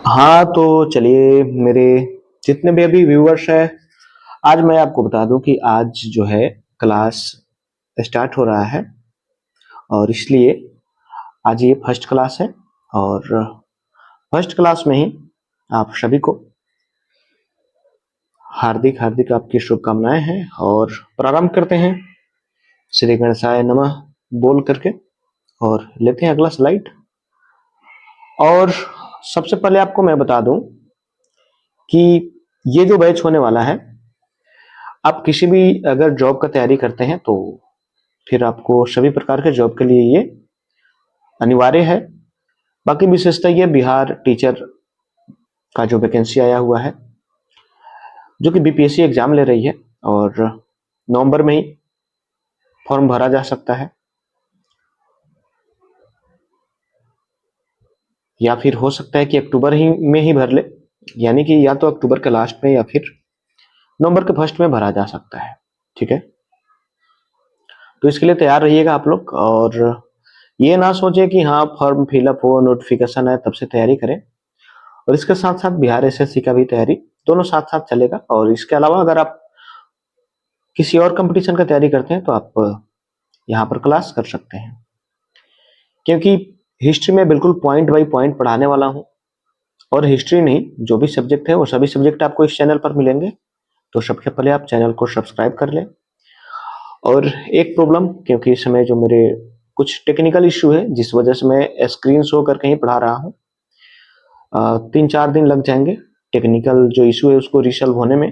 हाँ, तो चलिए मेरे जितने भी अभी व्यूअर्स हैं, आज मैं आपको बता दूं कि आज जो है क्लास स्टार्ट हो रहा है और इसलिए आज ये फर्स्ट क्लास है और फर्स्ट क्लास में ही आप सभी को हार्दिक हार्दिक आपकी शुभकामनाएं हैं और प्रारंभ करते हैं श्री गणेशाय नमः बोल करके और लेते हैं अगला स्लाइड। और सबसे पहले आपको मैं बता दूं कि ये जो बैच होने वाला है, आप किसी भी अगर जॉब का तैयारी करते हैं तो फिर आपको सभी प्रकार के जॉब के लिए ये अनिवार्य है। बाकी विशेषता ये बिहार टीचर का जो वैकेंसी आया हुआ है जो कि बीपीएससी एग्जाम ले रही है और नवंबर में ही फॉर्म भरा जा सकता है या फिर हो सकता है कि अक्टूबर ही में ही भर ले, यानी कि या तो अक्टूबर के लास्ट में या फिर नवंबर के फर्स्ट में भरा जा सकता है। ठीक है, तो इसके लिए तैयार रहिएगा आप लोग और ये ना सोचे कि हाँ फॉर्म फिलअप हो नोटिफिकेशन है तब से तैयारी करें। और इसके साथ साथ बिहार एसएससी का भी तैयारी दोनों साथ साथ चलेगा। और इसके अलावा अगर आप किसी और कंपटीशन का तैयारी करते हैं तो आप यहाँ पर क्लास कर सकते हैं, क्योंकि हिस्ट्री में बिल्कुल पॉइंट बाई पॉइंट पढ़ाने वाला हूँ। और हिस्ट्री नहीं, जो भी सब्जेक्ट है वो सभी सब्जेक्ट आपको इस चैनल पर मिलेंगे। तो सबसे पहले आप चैनल को सब्सक्राइब कर लें। और एक प्रॉब्लम, क्योंकि इस समय जो मेरे कुछ टेक्निकल इश्यू है जिस वजह से मैं स्क्रीन शो करके ही पढ़ा रहा हूँ, 3-4 दिन लग जाएंगे टेक्निकल जो इशू है उसको रिसॉल्व होने में।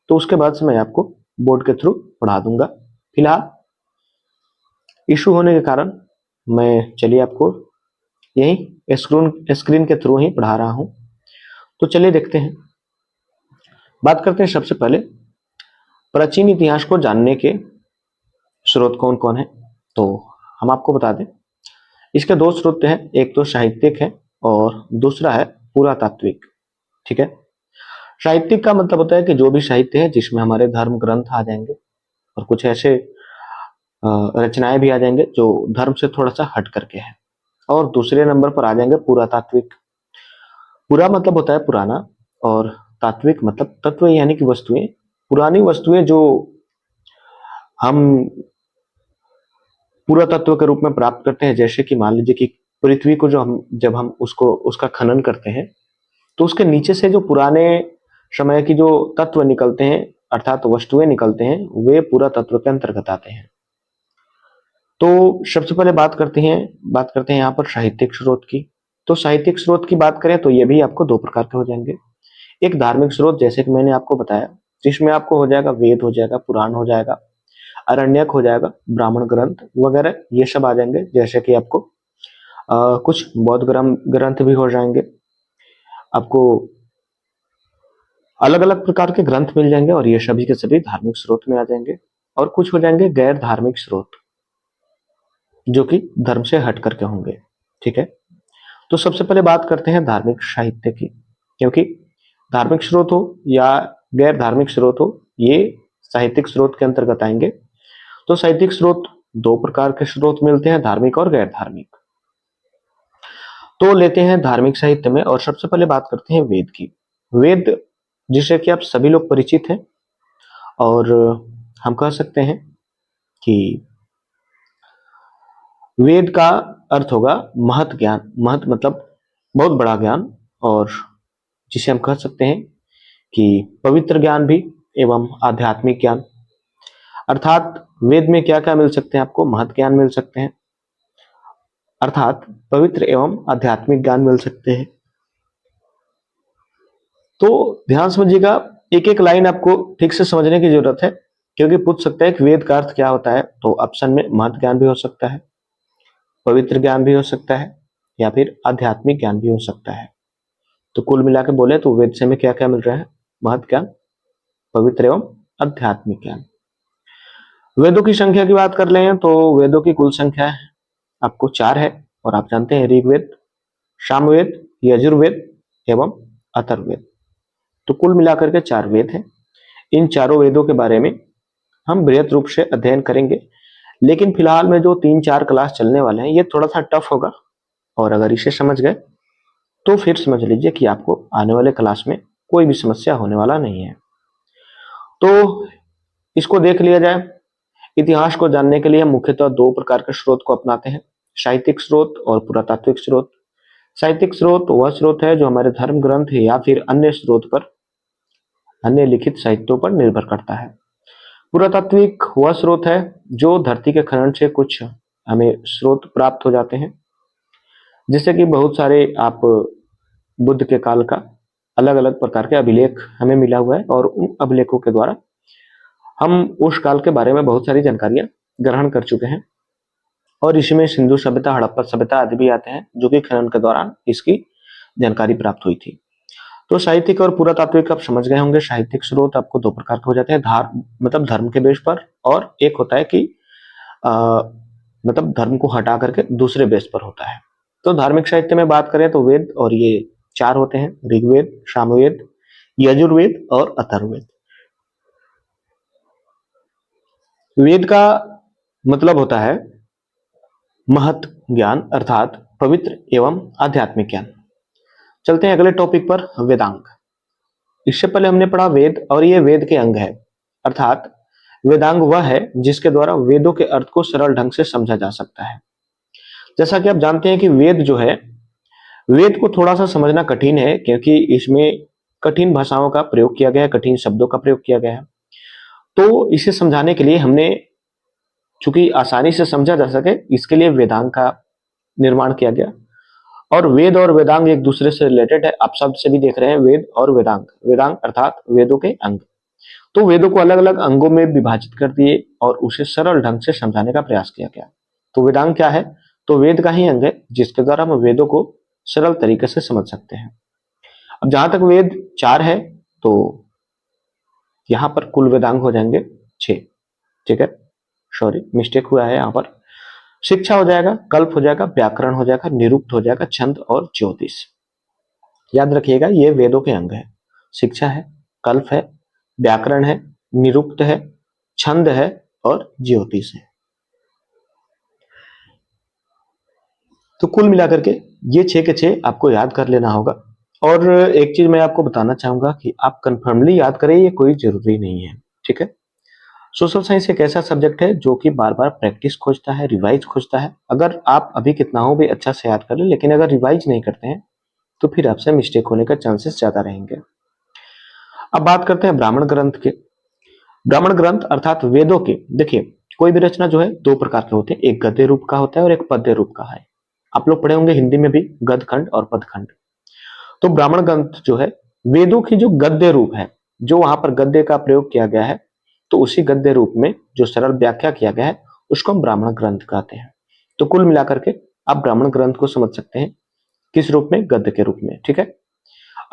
तो उसके बाद से मैं आपको बोर्ड के थ्रू पढ़ा दूंगा। फिलहाल इशू होने के कारण मैं चलिए आपको यही स्क्रीन के थ्रू ही पढ़ा रहा हूं। तो चलिए देखते हैं, बात करते हैं सबसे पहले प्राचीन इतिहास को जानने के स्रोत कौन कौन है। तो हम आपको बता दें, इसके दो स्रोत हैं, एक तो साहित्यिक है और दूसरा है पुरातात्विक। ठीक है, साहित्यिक का मतलब होता है कि जो भी साहित्य है जिसमें हमारे धर्म ग्रंथ आ जाएंगे और कुछ ऐसे रचनाएं भी आ जाएंगे जो धर्म से थोड़ा सा हट करके है। और दूसरे नंबर पर आ जाएंगे पुरातात्विक। पुरा मतलब होता है पुराना और तात्विक मतलब तत्व यानी कि वस्तुएं, पुरानी वस्तुएं जो हम पुरातत्व के रूप में प्राप्त करते हैं। जैसे कि मान लीजिए कि पृथ्वी को जो हम जब हम उसको उसका खनन करते हैं तो उसके नीचे से जो पुराने समय की जो तत्व निकलते हैं अर्थात वस्तुएं निकलते हैं वे पुरातत्व के अंतर्गत आते हैं। तो सबसे पहले बात करते हैं यहाँ पर साहित्यिक स्रोत की। तो साहित्यिक स्रोत की बात करें तो ये भी आपको दो प्रकार के हो जाएंगे। एक धार्मिक स्रोत, जैसे कि मैंने आपको बताया, जिसमें आपको हो जाएगा वेद हो जाएगा, पुराण हो जाएगा, अरण्यक हो जाएगा, ब्राह्मण ग्रंथ वगैरह ये सब आ जाएंगे। जैसे कि आपको कुछ बौद्ध ग्रंथ भी हो जाएंगे, आपको अलग अलग प्रकार के ग्रंथ मिल जाएंगे और ये सभी के सभी धार्मिक स्रोत में आ जाएंगे। और कुछ हो जाएंगे गैर धार्मिक स्रोत जो कि धर्म से हट करके होंगे। ठीक है, तो सबसे पहले बात करते हैं धार्मिक साहित्य की, क्योंकि धार्मिक स्रोत हो या गैर धार्मिक स्रोत हो ये साहित्यिक स्रोत के अंतर्गत आएंगे। तो साहित्यिक स्रोत दो प्रकार के स्रोत मिलते हैं, धार्मिक और गैर धार्मिक। तो लेते हैं धार्मिक साहित्य में और सबसे पहले बात करते हैं वेद की। वेद जिसे कि आप सभी लोग परिचित हैं और हम कह सकते हैं कि वेद का अर्थ होगा महत ज्ञान। महत मतलब बहुत बड़ा ज्ञान, और जिसे हम कह सकते हैं कि पवित्र ज्ञान भी एवं आध्यात्मिक ज्ञान। अर्थात वेद में क्या क्या मिल सकते हैं आपको, महत ज्ञान मिल सकते हैं अर्थात पवित्र एवं आध्यात्मिक ज्ञान मिल सकते हैं। तो ध्यान समझिएगा, एक एक लाइन आपको ठीक से समझने की जरूरत है, क्योंकि पूछ सकता है कि वेद का अर्थ क्या होता है। तो ऑप्शन में महत ज्ञान भी हो सकता है, पवित्र ज्ञान भी हो सकता है या फिर आध्यात्मिक ज्ञान भी हो सकता है। तो कुल मिला के बोले तो वेद से हमें क्या क्या मिल रहा है, महत ज्ञान, पवित्र एवं आध्यात्मिक ज्ञान। वेदों की संख्या की बात कर लें तो वेदों की कुल संख्या आपको 4 है, और आप जानते हैं ऋग्वेद, सामवेद, यजुर्वेद एवं अथर्ववेद। तो कुल मिलाकर के 4 वेद हैं। इन चारों वेदों के बारे में हम बृहत रूप से अध्ययन करेंगे, लेकिन फिलहाल में जो 3-4 क्लास चलने वाले हैं ये थोड़ा सा टफ होगा। और अगर इसे समझ गए तो फिर समझ लीजिए कि आपको आने वाले क्लास में कोई भी समस्या होने वाला नहीं है। तो इसको देख लिया जाए। इतिहास को जानने के लिए हम मुख्यतः दो प्रकार के स्रोत को अपनाते हैं, साहित्यिक स्रोत और पुरातात्विक स्रोत। साहित्यिक स्रोत वह स्रोत है जो हमारे धर्म ग्रंथ या फिर अन्य स्रोत पर, अन्य लिखित साहित्यों पर निर्भर करता है। पुरातात्विक वह स्रोत है जो धरती के खनन से कुछ हमें स्रोत प्राप्त हो जाते हैं, जैसे कि बहुत सारे आप बुद्ध के काल का अलग अलग प्रकार के अभिलेख हमें मिला हुआ है, और उन अभिलेखों के द्वारा हम उस काल के बारे में बहुत सारी जानकारियां ग्रहण कर चुके हैं। और इसमें सिंधु सभ्यता, हड़प्पा सभ्यता आदि भी आते हैं, जो कि खनन के दौरान इसकी जानकारी प्राप्त हुई थी। तो साहित्यिक और पुरातात्विक आप समझ गए होंगे। साहित्यिक स्रोत आपको दो प्रकार के हो जाते हैं, मतलब धर्म के बेस पर, और एक होता है कि अ, मतलब धर्म को हटा करके दूसरे बेस पर होता है। तो धार्मिक साहित्य में बात करें तो वेद और ये चार होते हैं, ऋग्वेद, सामवेद, यजुर्वेद और अथर्ववेद। वेद का मतलब होता है महत ज्ञान, अर्थात पवित्र एवं आध्यात्मिक ज्ञान। चलते हैं अगले टॉपिक पर, वेदांग। इससे पहले हमने पढ़ा वेद, और ये वेद के अंग है, अर्थात वेदांग वह है जिसके द्वारा वेदों के अर्थ को सरल ढंग से समझा जा सकता है। जैसा कि आप जानते हैं कि वेद जो है, वेद को थोड़ा सा समझना कठिन है, क्योंकि इसमें कठिन भाषाओं का प्रयोग किया गया है, कठिन शब्दों का प्रयोग किया गया है। तो इसे समझाने के लिए हमने, चूंकि आसानी से समझा जा सके, इसके लिए वेदांग का निर्माण किया गया। और वेद और वेदांग एक दूसरे से रिलेटेड है, आप शब्द से भी देख रहे हैं, वेद और वेदांग। वेदांग अर्थात वेदों के अंग। तो वेदों को अलग अलग अंगों में विभाजित कर दिए और उसे सरल ढंग से समझाने का प्रयास किया गया। तो वेदांग क्या है? तो वेद का ही अंग है जिसके द्वारा हम वेदों को सरल तरीके से समझ सकते हैं। अब जहां तक वेद चार है, तो यहां पर कुल वेदांग हो जाएंगे 6। ठीक है, सॉरी मिस्टेक हुआ है यहाँ पर। शिक्षा हो जाएगा, कल्प हो जाएगा, व्याकरण हो जाएगा, निरुक्त हो जाएगा, छंद और ज्योतिष। याद रखिएगा, ये वेदों के अंग है। शिक्षा है, कल्प है, व्याकरण है, निरुक्त है, छंद है और ज्योतिष है। तो कुल मिलाकर के ये 6 के 6 आपको याद कर लेना होगा। और एक चीज मैं आपको बताना चाहूंगा कि आप कंफर्मली याद करें, ये कोई जरूरी नहीं है। ठीक है, सोशल साइंस एक ऐसा सब्जेक्ट है जो कि बार बार प्रैक्टिस खोजता है, रिवाइज खोजता है। अगर आप अभी कितना हो भी अच्छा से याद कर ले, लेकिन अगर रिवाइज नहीं करते हैं तो फिर आपसे मिस्टेक होने का चांसेस ज्यादा रहेंगे। अब बात करते हैं ब्राह्मण ग्रंथ के। ब्राह्मण ग्रंथ अर्थात वेदों के, देखिए कोई भी रचना जो है दो प्रकार के होते हैं, एक गद्य रूप का होता है और एक पद्य रूप का है। आप लोग पढ़े होंगे हिंदी में भी गद्य खंड और पद खंड। तो ब्राह्मण ग्रंथ जो है, वेदों की जो गद्य रूप है, जो वहां पर गद्य का प्रयोग किया गया है, तो उसी गद्य रूप में जो सरल व्याख्या किया गया है उसको हम ब्राह्मण ग्रंथ कहते हैं। तो कुल मिलाकर के आप ब्राह्मण ग्रंथ को समझ सकते हैं किस रूप में? गद्य के रूप में। ठीक है,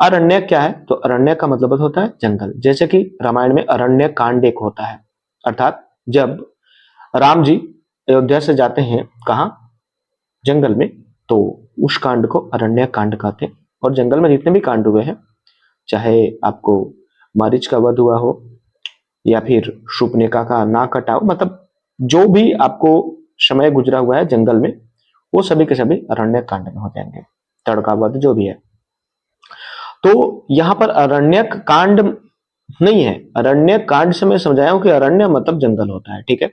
अरण्यक क्या है? तो अरण्यक का मतलब होता है जंगल। जैसे कि रामायण में अरण्य कांड एक होता है, अर्थात जब राम जी अयोध्या से जाते हैं कहा? जंगल में, तो उस कांड को अरण्य कांड कहते हैं। और जंगल में जितने भी कांड हुए हैं, चाहे आपको मारीच का वध हुआ हो या फिर शूर्पणखा का नाक कटा हो, मतलब जो भी आपको समय गुजरा हुआ है जंगल में, वो सभी के सभी अरण्य कांड में हो जाएंगे। तड़का वध जो भी है। तो यहां पर अरण्यक कांड नहीं है, अरण्य कांड से मैं समझाया हूं कि अरण्य मतलब जंगल होता है। ठीक है,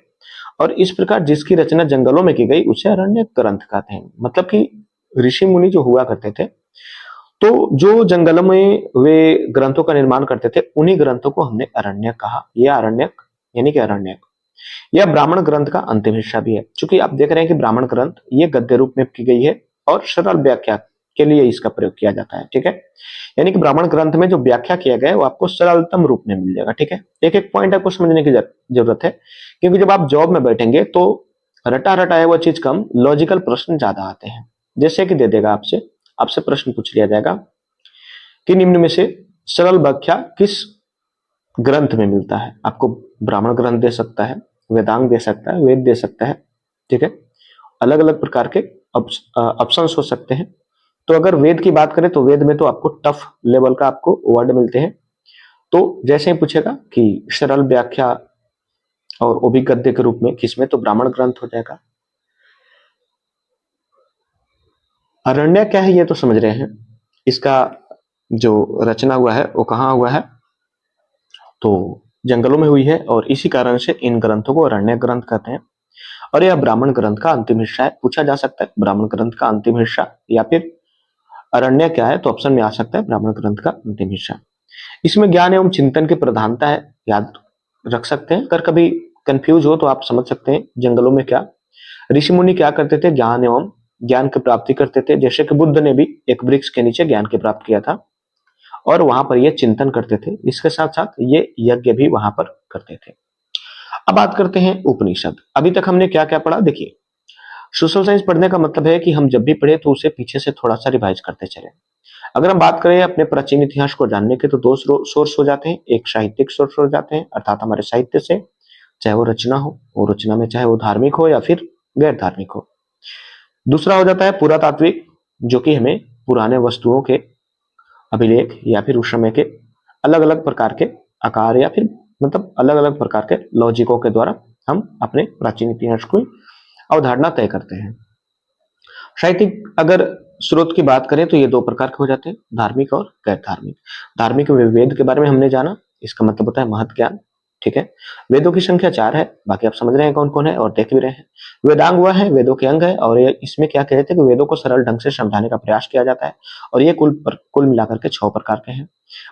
और इस प्रकार जिसकी रचना जंगलों में की गई उसे अरण्य ग्रंथ कहते हैं। मतलब कि ऋषि मुनि जो हुआ करते थे, तो जो जंगलों में वे ग्रंथों का निर्माण करते थे, उन्हीं ग्रंथों को हमने अरण्यक कहा। यह अरण्यक यानी कि अरण्यक, यह ब्राह्मण ग्रंथ का अंतिम हिस्सा भी है। चूंकि आप देख रहे हैं कि ब्राह्मण ग्रंथ ये गद्य रूप में की गई है और सरल व्याख्या के लिए इसका प्रयोग किया जाता है। ठीक है, यानी कि ब्राह्मण ग्रंथ में जो व्याख्या किया गया है वो आपको सरलतम रूप में मिल जाएगा। ठीक है, एक एक पॉइंट आपको समझने की जरूरत है, क्योंकि जब आप जॉब में बैठेंगे तो रटा रटाया हुआ चीज कम, लॉजिकल प्रश्न ज्यादा आते हैं। जैसे कि दे देगा आपसे आपसे प्रश्न पूछ लिया जाएगा कि निम्न में से सरल व्याख्या किस ग्रंथ में मिलता है? आपको ब्राह्मण ग्रंथ दे सकता है, वेदांग दे सकता है, वेद दे सकता है। ठीक है, अलग अलग प्रकार के ऑप्शंस हो सकते हैं। तो अगर वेद की बात करें तो वेद में तो आपको टफ लेवल का आपको वर्ड मिलते हैं। तो जैसे ही पूछेगा कि सरल व्याख्या और वो भी गद्य के रूप में किसमें, तो ब्राह्मण ग्रंथ हो जाएगा। अरण्य क्या है ये तो समझ रहे हैं। इसका जो रचना हुआ है वो कहाँ हुआ है, तो जंगलों में हुई है, और इसी कारण से इन ग्रंथों को अरण्य ग्रंथ कहते हैं। और यह ब्राह्मण ग्रंथ का अंतिम हिस्सा है। पूछा जा सकता है ब्राह्मण ग्रंथ का अंतिम हिस्सा या फिर अरण्य क्या है, तो ऑप्शन में आ सकता है ब्राह्मण ग्रंथ का अंतिम हिस्सा। इसमें ज्ञान एवं चिंतन की प्रधानता है, याद रख सकते हैं। अगर कभी कंफ्यूज हो तो आप समझ सकते हैं जंगलों में क्या ऋषि मुनि क्या करते थे, ज्ञान की प्राप्ति करते थे। जैसे कि बुद्ध ने भी एक वृक्ष के नीचे ज्ञान की प्राप्त किया था और वहां पर ये चिंतन करते थे, इसके साथ साथ ये यज्ञ भी वहां पर करते थे। अब बात करते हैं उपनिषद। अभी तक हमने क्या क्या पढ़ा, देखिए सोशल साइंस पढ़ने का मतलब है कि हम जब भी पढ़े तो उसे पीछे से थोड़ा सा रिवाइज करते चले। अगर हम बात करें अपने प्राचीन इतिहास को जानने के, तो दो सोर्स हो जाते हैं। एक साहित्यिक सोर्स हो जाते हैं, अर्थात हमारे साहित्य से, चाहे वो रचना हो, वो रचना में चाहे वो धार्मिक हो या फिर गैर धार्मिक हो। दूसरा हो जाता है पुरातात्विक, जो कि हमें पुराने वस्तुओं के अभिलेख या फिर उस समय के अलग अलग प्रकार के आकार या फिर मतलब अलग अलग प्रकार के लॉजिकों के द्वारा हम अपने प्राचीन इतिहास को अवधारणा तय करते हैं। साहित्यिक अगर स्रोत की बात करें तो ये दो प्रकार के हो जाते हैं, धार्मिक और गैर धार्मिक। धार्मिक में वेद के बारे में हमने जाना, इसका मतलब होता है महत् ज्ञान, ठीक है। वेदों की संख्या 4 है, बाकी आप समझ रहे हैं कौन कौन है और देख भी रहे हैं। वेदांग वह है, वेदों के अंग है, और ये इसमें क्या कहते हैं कि वेदों को सरल ढंग से समझाने का प्रयास किया जाता है, और ये कुल मिलाकर के 6 प्रकार के हैं।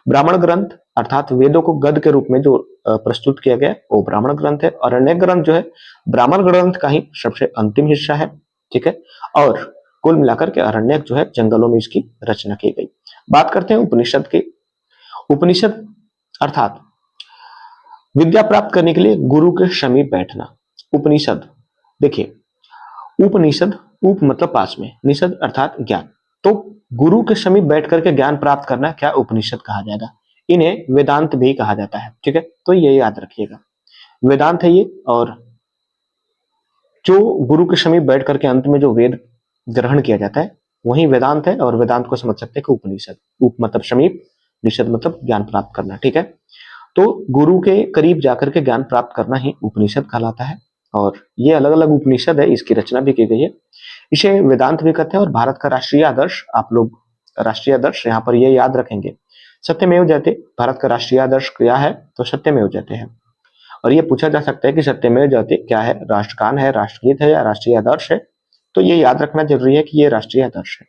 ब्राह्मण ग्रंथ अर्थात वेदों को गद्य के रूप में जो प्रस्तुत किया गया वो ब्राह्मण ग्रंथ है, और अरण्य ग्रंथ जो है ब्राह्मण ग्रंथ का ही सबसे अंतिम हिस्सा है, ठीक है। और कुल मिलाकर के अरण्यक जो है जंगलों में इसकी रचना की गई। बात करते हैं उपनिषद की। उपनिषद अर्थात विद्या प्राप्त करने के लिए गुरु के समीप बैठना। उपनिषद, देखिए उपनिषद, उप मतलब पास में, निषद अर्थात ज्ञान, तो गुरु के समीप बैठ करके ज्ञान प्राप्त करना क्या उपनिषद कहा जाएगा। इन्हें वेदांत भी कहा जाता है, ठीक है, तो ये याद रखिएगा, वेदांत है ये। और जो गुरु के समीप बैठ करके अंत में जो वेद ग्रहण किया जाता है वही वेदांत है, और वेदांत को समझ सकते हैं कि उपनिषद, उप मतलब समीप, निषद मतलब ज्ञान प्राप्त करना, ठीक है। तो गुरु के करीब जाकर के ज्ञान प्राप्त करना ही उपनिषद कहलाता है, और ये अलग अलग उपनिषद है, इसकी रचना भी की गई है। इसे वेदांत भी कहते हैं। और भारत का राष्ट्रीय आदर्श, आप लोग राष्ट्रीय आदर्श यहाँ पर ये याद रखेंगे, सत्यमेव जयते। भारत का राष्ट्रीय आदर्श क्या है, तो सत्यमेव जयते है। और ये पूछा जा सकता है कि सत्यमेव जयते क्या है, राष्ट्रगान है, राष्ट्रगीत है या राष्ट्रीय आदर्श है, तो ये याद रखना जरूरी है कि ये राष्ट्रीय आदर्श है।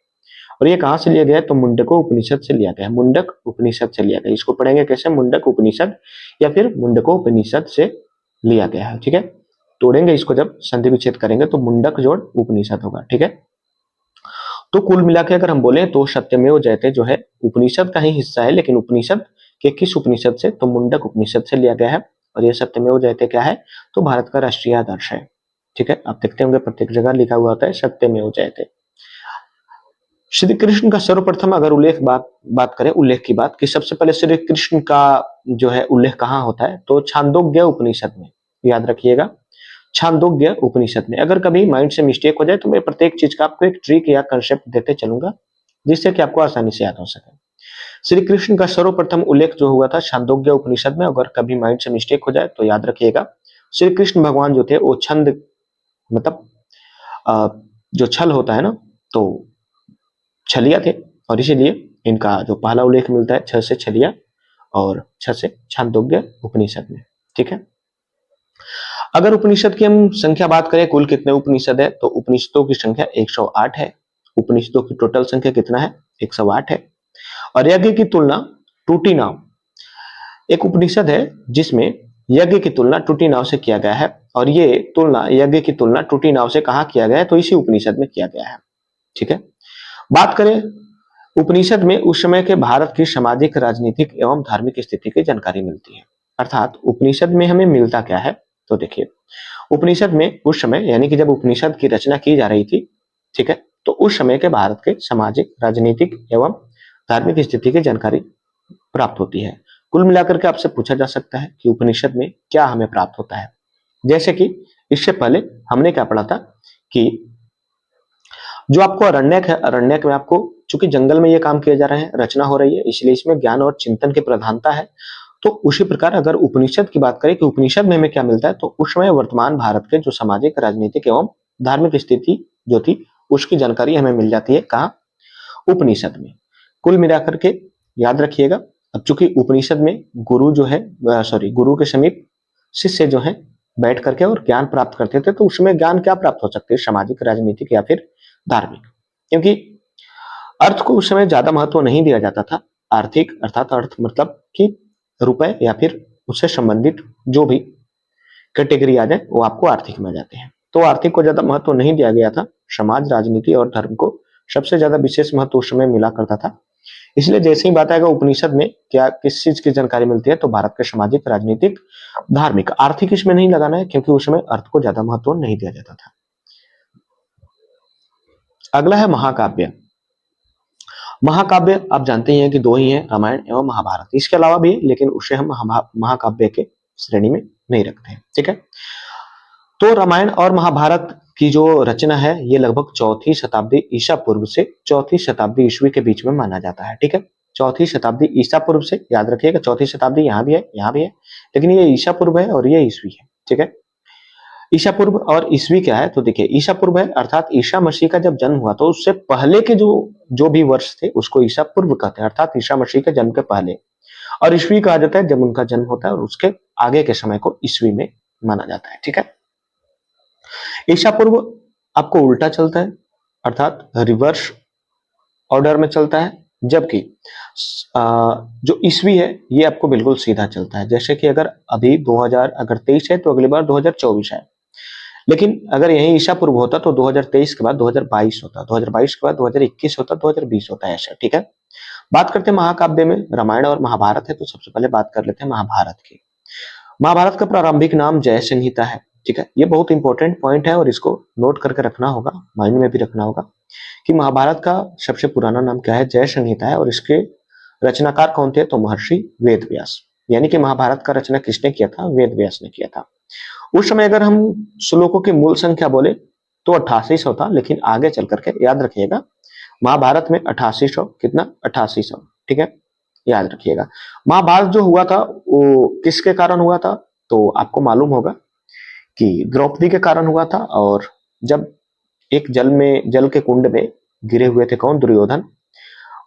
और ये कहां से लिया गया है, तो मुंडको उपनिषद से लिया गया है, मुंडक उपनिषद से लिया गया। इसको पढ़ेंगे कैसे, मुंडक उपनिषद या फिर मुंडको उपनिषद से लिया गया है, ठीक है। तोड़ेंगे इसको, जब संधि विच्छेद करेंगे तो मुंडक जोड़ उपनिषद होगा, ठीक है। तो कुल मिला के अगर हम बोले तो सत्यमेव जयते जो है उपनिषद का ही हिस्सा है, लेकिन उपनिषद के किस उपनिषद से, तो मुंडक उपनिषद से लिया गया है। और ये सत्यमेव जयते क्या है, तो भारत का राष्ट्रीय आदर्श है, ठीक है। आप देखते होंगे प्रत्येक जगह लिखा हुआ होता है सत्यमेव जयते। श्री कृष्ण का सर्वप्रथम अगर बात करें उल्लेख की बात, कि सबसे पहले श्री कृष्ण का जो है उल्लेख कहाँ होता है, तो छांदोग्य उपनिषद में, याद रखिएगा छांदोग्य उपनिषद में। अगर कभी माइंड से मिस्टेक हो जाए तो मैं प्रत्येक चीज का आपको एक ट्रिक या कंसेप्ट देते चलूंगा, जिससे कि आपको आसानी से याद हो सके। श्री कृष्ण का सर्वप्रथम उल्लेख जो हुआ था छांदोग्य उपनिषद में, अगर कभी माइंड से मिस्टेक हो जाए तो याद रखिएगा, श्री कृष्ण भगवान जो थे वो छंद मतलब जो छल होता है ना, तो छलिया थे, और इसीलिए इनका जो पहला उल्लेख मिलता है 6 से छलिया और 6 से छांदोग्य उपनिषद में, ठीक है। अगर उपनिषद की हम संख्या बात करें, कुल कितने उपनिषद है, तो उपनिषदों की संख्या 108 है। उपनिषदों की टोटल संख्या कितना है, 108 है। और यज्ञ की तुलना टूटी नाव, एक उपनिषद है जिसमें यज्ञ की तुलना टूटी नाव से किया गया है, और ये तुलना यज्ञ की तुलना टूटी नाव से कहा किया गया है, तो इसी उपनिषद में किया गया है, ठीक है। बात करें उपनिषद में उस समय के भारत की सामाजिक, राजनीतिक एवं धार्मिक स्थिति की जानकारी मिलती है। अर्थात उपनिषद में हमें मिलता क्या है, तो देखिए उपनिषद में उस समय, यानी कि जब उपनिषद की रचना की जा रही थी, ठीक है, तो उस समय के भारत के सामाजिक, राजनीतिक एवं धार्मिक स्थिति की जानकारी प्राप्त होती है। कुल मिलाकर के आपसे पूछा जा सकता है कि उपनिषद में क्या हमें प्राप्त होता है। जैसे कि इससे पहले हमने क्या पढ़ा था कि जो आपको अरण्यक है, अरण्यक में आपको चूंकि जंगल में ये काम किए जा रहे हैं, रचना हो रही है, इसलिए इसमें ज्ञान और चिंतन की प्रधानता है। तो उसी प्रकार अगर उपनिषद की बात करें कि उपनिषद में हमें क्या मिलता है, तो उस समय वर्तमान भारत के जो सामाजिक, राजनीतिक एवं धार्मिक स्थिति जो थी उसकी जानकारी हमें मिल जाती है, कहाँ, उपनिषद में। कुल मिलाकर के याद रखिएगा, अब चूंकि उपनिषद में गुरु जो है, गुरु के समीप शिष्य जो है बैठ करके और ज्ञान प्राप्त करते थे, तो उसमें ज्ञान क्या प्राप्त हो सकते हैं, सामाजिक, राजनीतिक या फिर धार्मिक। क्योंकि अर्थ को उस समय ज्यादा महत्व नहीं दिया जाता था। आर्थिक अर्थात अर्थ मतलब कि रुपए या फिर उससे संबंधित जो भी कैटेगरी आ जाए वो आपको आर्थिक में आ जाते हैं। तो आर्थिक को ज्यादा महत्व नहीं दिया गया था, समाज, राजनीति और धर्म को सबसे ज्यादा विशेष महत्व उस समय मिला करता था। इसलिए जैसे ही बात आएगा उपनिषद में क्या किस चीज की जानकारी मिलती है, तो भारत के सामाजिक, राजनीतिक, धार्मिक, आर्थिक इसमें नहीं लगाना है, क्योंकि उस समय अर्थ को ज्यादा महत्व नहीं दिया जाता था। अगला है महाकाव्य। महाकाव्य आप जानते हैं कि दो ही हैं, रामायण एवं महाभारत। इसके अलावा भी है, लेकिन उसे हम महाकाव्य के श्रेणी में नहीं रखते हैं। ठीक है, तो रामायण और महाभारत की जो रचना है ये लगभग 4वीं शताब्दी ईसा पूर्व से 4वीं शताब्दी ईस्वी के बीच में माना जाता है। ठीक है, 4वीं शताब्दी ईसा पूर्व से, याद रखिएगा 4वीं शताब्दी यहाँ भी है, यहाँ भी है, लेकिन ये ईसा पूर्व है और ये ईस्वी है। ठीक है, ईसा पूर्व और ईस्वी क्या है, तो देखिए ईसा पूर्व है अर्थात ईसा मसीह का जब जन्म हुआ तो उससे पहले के जो भी वर्ष थे उसको ईसा पूर्व कहते हैं, अर्थात ईसा मसीह के जन्म के पहले। और ईस्वी कहा जाता है जब उनका जन्म होता है और उसके आगे के समय को ईस्वी में माना जाता है। ठीक है, ईसा पूर्व आपको उल्टा चलता है अर्थात रिवर्स ऑर्डर में चलता है, जबकि जो ईस्वी है ये आपको बिल्कुल सीधा चलता है। जैसे कि अगर अभी 2023 है तो अगली बार 2024 है, लेकिन अगर यही ईसा पूर्व होता तो 2023 के बाद 2022 होता, 2022 के बाद 2021 होता, 2020 होता है ऐसा। ठीक है, बात करते हैं महाकाव्य में रामायण और महाभारत है, तो सबसे पहले बात कर लेते हैं महाभारत की। महाभारत का प्रारंभिक नाम जय संहिता है। ठीक है, ये बहुत इंपॉर्टेंट पॉइंट है और इसको नोट करके रखना होगा, माइंड में भी रखना होगा कि महाभारत का सबसे पुराना नाम क्या है, जय संहिता है। और इसके रचनाकार कौन थे, तो महर्षि वेद व्यास। यानी कि महाभारत का रचना किसने किया था, वेद व्यास ने किया था। उस समय अगर हम श्लोकों की मूल संख्या बोले तो 8800 था, लेकिन आगे चल करके याद रखिएगा महाभारत में 8800 कितना, 8800। ठीक है, याद रखिएगा। महाभारत जो हुआ था वो किसके कारण हुआ था, तो आपको मालूम होगा कि द्रौपदी के कारण हुआ था। और जब एक जल के कुंड में गिरे हुए थे कौन, दुर्योधन,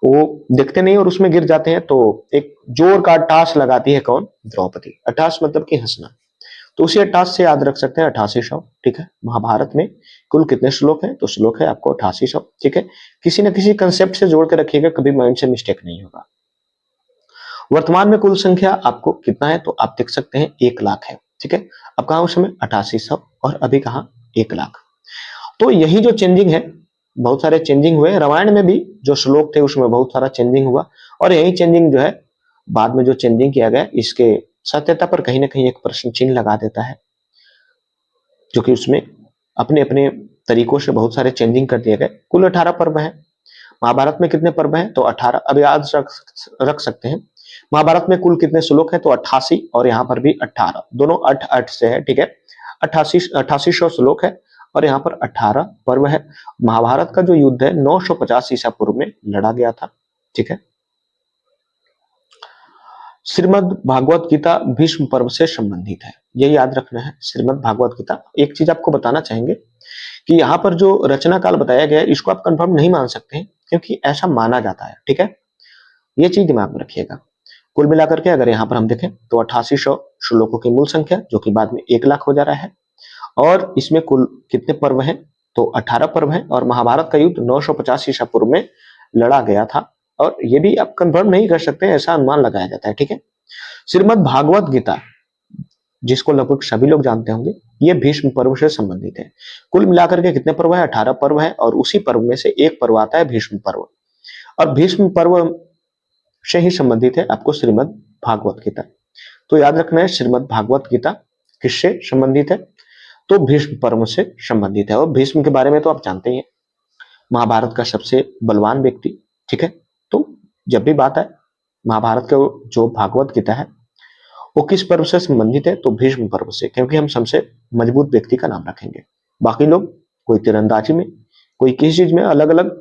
वो देखते नहीं और उसमें गिर जाते हैं, तो एक जोर का अट्ठास लगाती है कौन, द्रौपदी। अट्ठास मतलब कि हंसना, तो उसी 88 से याद रख सकते हैं 8800। ठीक है, महाभारत में कुल कितने श्लोक हैं, तो श्लोक है आपको 8800। ठीक है, किसी न किसी कंसेप्ट से जोड़ के रखिएगा, कभी माइंड से मिस्टेक नहीं होगा। वर्तमान में कुल संख्या आपको कितना है, तो आप देख सकते हैं 1 लाख है। ठीक है, अब कहा उस समय 8800 और अभी कहा 1 लाख। तो यही जो चेंजिंग है, बहुत सारे चेंजिंग हुए। रामायण में भी जो श्लोक थे उसमें बहुत सारा चेंजिंग हुआ, और यही चेंजिंग जो है बाद में जो चेंजिंग किया गया इसके सत्यता पर कहीं ना कहीं एक प्रश्न चिन्ह लगा देता है, जो कि उसमें अपने अपने तरीकों से बहुत सारे चेंजिंग कर दिए गए। कुल 18 पर्व है। महाभारत में कितने पर्व हैं, तो 18। अब याद रख सकते हैं महाभारत में कुल कितने श्लोक हैं, तो 88 और यहाँ पर भी 18, दोनों 8 से है। ठीक है, 8800 श्लोक है और यहाँ पर 18 पर्व है। महाभारत का जो युद्ध है 950 ईसा पूर्व में लड़ा गया था। ठीक है, श्रीमद् भागवत गीता भीष्म पर्व से संबंधित है, ये याद रखना है। श्रीमद् भागवत गीता, एक चीज आपको बताना चाहेंगे कि यहाँ पर जो रचना काल बताया गया है इसको आप कंफर्म नहीं मान सकते हैं, क्योंकि ऐसा माना जाता है। ठीक है, ये चीज दिमाग में रखिएगा। कुल मिलाकर के अगर यहाँ पर हम देखें तो 8800 श्लोकों की मूल संख्या, जो कि बाद में 1 लाख हो जा रहा है, और इसमें कुल कितने पर्व हैं, तो 18 पर्व हैं। और महाभारत का युद्ध 950 ईसा पूर्व में लड़ा गया था, और ये भी आप कंफर्म नहीं कर सकते, ऐसा अनुमान लगाया जाता है। ठीक है, श्रीमद् भागवत गीता जिसको लगभग सभी लोग जानते होंगे, ये भीष्म पर्व से संबंधित है। कुल मिलाकर के कितने पर्व है, 18 पर्व है, और उसी पर्व में से एक पर्व आता है भीष्म पर्व, और भीष्म पर्व से ही संबंधित है आपको श्रीमद् भागवत गीता। तो याद रखना है श्रीमद् भागवत गीता किससे संबंधित है, तो भीष्म पर्व से संबंधित है। और भीष्म के बारे में तो आप जानते ही हैं, महाभारत का सबसे बलवान व्यक्ति। ठीक है, तो जब भी बात है महाभारत के जो भागवत गीता है वो किस पर्व से संबंधित है, तो भीष्म पर्व से, क्योंकि हम सबसे मजबूत व्यक्ति का नाम रखेंगे। बाकी लोग कोई तीरंदाजी में, कोई किसी चीज में अलग अलग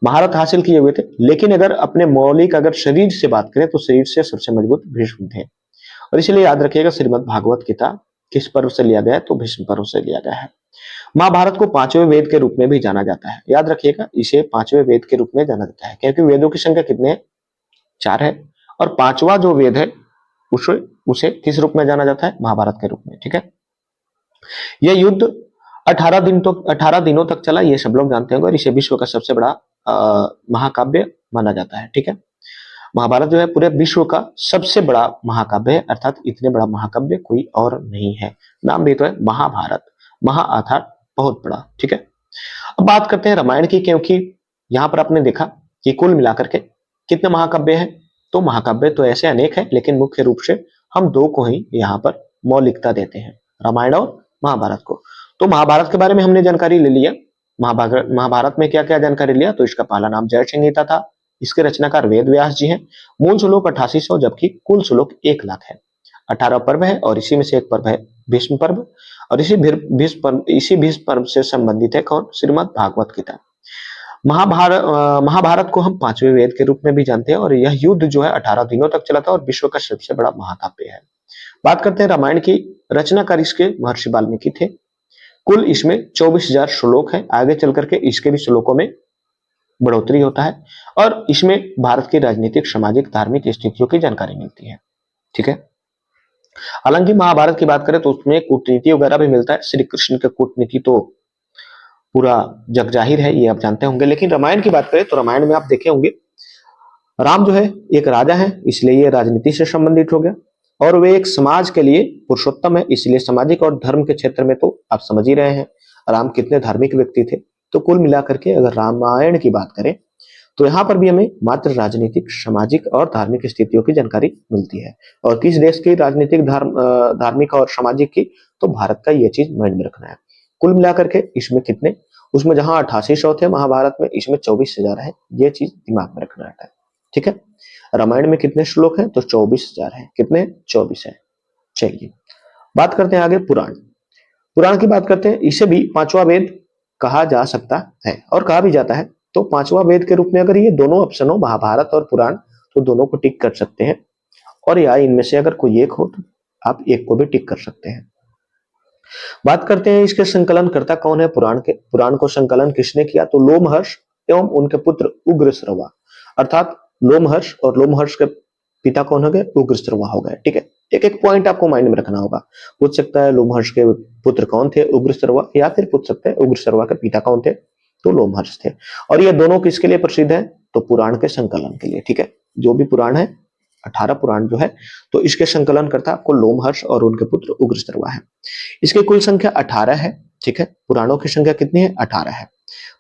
महारत हासिल किए हुए थे, लेकिन अगर अपने मौलिक अगर शरीर से बात करें तो शरीर से सबसे मजबूत भीष्म थे। और इसलिए याद रखिएगा श्रीमद् भागवत गीता किस पर्व से लिया गया है, तो भीष्म पर्व से लिया गया है। महाभारत को पांचवें वेद के रूप में भी जाना जाता है, याद रखिएगा, इसे पांचवें वेद के रूप में जाना जाता है, क्योंकि वेदों की संख्या कितने हैं? 4 है, और पांचवा जो वेद है उसे उसे किस रूप में जाना जाता है? महाभारत के रूप में, ठीक है। यह युद्ध 18 दिनों तक चला, ये सब लोग जानते होंगे, और इसे विश्व का सबसे बड़ा महाकाव्य माना जाता है, ठीक है। महाभारत जो है पूरे विश्व का सबसे बड़ा महाकाव्य है, अर्थात इतने बड़ा महाकाव्य कोई और नहीं है। नाम भी तो है महाभारत, महा अर्थात बहुत बड़ा, ठीक है। अब बात करते हैं रामायण की, क्योंकि यहां पर आपने देखा कि कुल मिलाकर के कितने महाकाव्य हैं। तो महाकाव्य तो ऐसे अनेक है, लेकिन मुख्य रूप से हम दो को ही यहाँ पर मौलिकता देते हैं, रामायण और महाभारत को। तो महाभारत के बारे में हमने जानकारी ले लिया। महाभारत में क्या क्या जानकारी लिया? तो इसका पहला नाम जय संहिता था, इसके रचनाकार वेद व्यास जी हैं, मूल श्लोक 8800, जबकि कुल श्लोक 1 लाख है। 18 पर्व है, और इसी में से एक पर्व है भीष्म पर्व, और इसी भीष्म पर्व से संबंधित है कौन? श्रीमद् भागवत गीता। महाभारत को हम पांचवें वेद के रूप में भी जानते हैं, और यह युद्ध जो है 18 दिनों तक चला था, और विश्व का सबसे बड़ा महाकाव्य है। बात करते हैं रामायण की। रचनाकार इसके महर्षि वाल्मीकि थे। कुल इसमें 24,000 श्लोक है। आगे चल करके इसके भी श्लोकों में बढ़ोतरी होता है, और इसमें भारत की राजनीतिक, सामाजिक, धार्मिक स्थितियों की जानकारी मिलती है, ठीक है। हालांकि महाभारत की बात करें तो उसमें कूटनीति वगैरह भी मिलता है। श्री कृष्ण की कूटनीति तो पूरा जग जाहिर है, ये आप जानते होंगे। लेकिन रामायण की बात करें तो रामायण में आप देखे होंगे, राम जो है एक राजा है, इसलिए ये राजनीति से संबंधित हो गया, और वे एक समाज के लिए पुरुषोत्तम है, इसलिए सामाजिक और धर्म के क्षेत्र में तो आप समझ ही रहे हैं राम कितने धार्मिक व्यक्ति थे। तो कुल मिलाकर के अगर रामायण की बात करें तो यहाँ पर भी हमें मात्र राजनीतिक, सामाजिक और धार्मिक स्थितियों की जानकारी मिलती है। और किस देश की राजनीतिक, धार्मिक और सामाजिक की? तो भारत का, ये चीज माइंड में रखना है। कुल मिलाकर के इसमें कितने, उसमें जहां 8800 थे महाभारत में, इसमें 24,000 है, ये चीज दिमाग में रखना है, ठीक है। रामायण में कितने श्लोक हैं? तो 24,000 है। कितने? 24 है। चलिए बात करते हैं आगे पुराण। पुराण की बात करते हैं, इसे भी पांचवा वेद कहा जा सकता है, और कहा भी जाता है। तो पांचवा वेद के रूप में अगर ये दोनों ऑप्शन हो, महाभारत और पुराण, तो दोनों को टिक कर सकते हैं, और या इनमें से अगर कोई एक हो तो आप एक को भी टिक कर सकते हैं। बात करते हैं इसके संकलनकर्ता कौन है पुराण के। पुराण को संकलन किसने किया? तो लोमहर्ष एवं उनके पुत्र उग्रश्रवा, अर्थात लोमहर्ष, और लोमहर्ष के पिता कौन हो गए? उग्रश्रवा हो गए, ठीक है। एक एक पॉइंट आपको माइंड में रखना होगा। पूछ सकता है लोमहर्ष के पुत्र कौन थे? उग्रश्रवा, या फिर पूछ सकते हैं उग्रश्रवा के पिता कौन थे? तो लोमहर्ष थे। और ये दोनों किसके लिए प्रसिद्ध है? तो पुराण के संकलन के लिए, ठीक है। जो भी पुराण है, 18 पुराण जो है, तो इसके संकलनकर्ता आपको लोमहर्ष और उनके पुत्र उग्रश्रवा है। इसकी कुल संख्या 18 है, ठीक है। पुराणों की संख्या कितनी है? 18 है।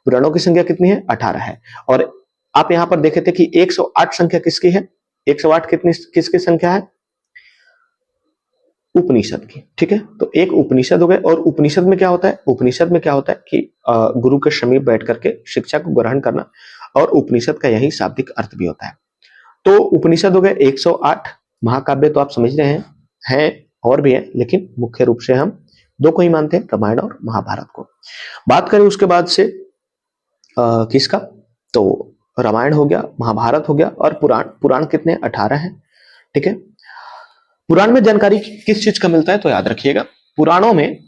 पुराणों की संख्या कितनी है? 18 है। और आप यहां पर देखे थे कि 108 संख्या किसकी है? 108 किसकी संख्या है? उपनिषद की, ठीक है। तो एक उपनिषद हो गए, और उपनिषद में क्या होता है? उपनिषद में क्या होता है कि गुरु के समीप बैठ करके शिक्षा को ग्रहण करना, और उपनिषद का यही शाब्दिक अर्थ भी होता है। तो उपनिषद हो गए 108। महाकाव्य तो आप समझ रहे हैं और भी है, लेकिन मुख्य रूप से हम दो को ही मानते हैं, रामायण और महाभारत को। बात करें उसके बाद से किसका? तो रामायण हो गया, महाभारत हो गया, और पुराण कितने? 18 है, ठीक है। पुराण में जानकारी किस चीज का मिलता है? तो याद रखिएगा, पुराणों में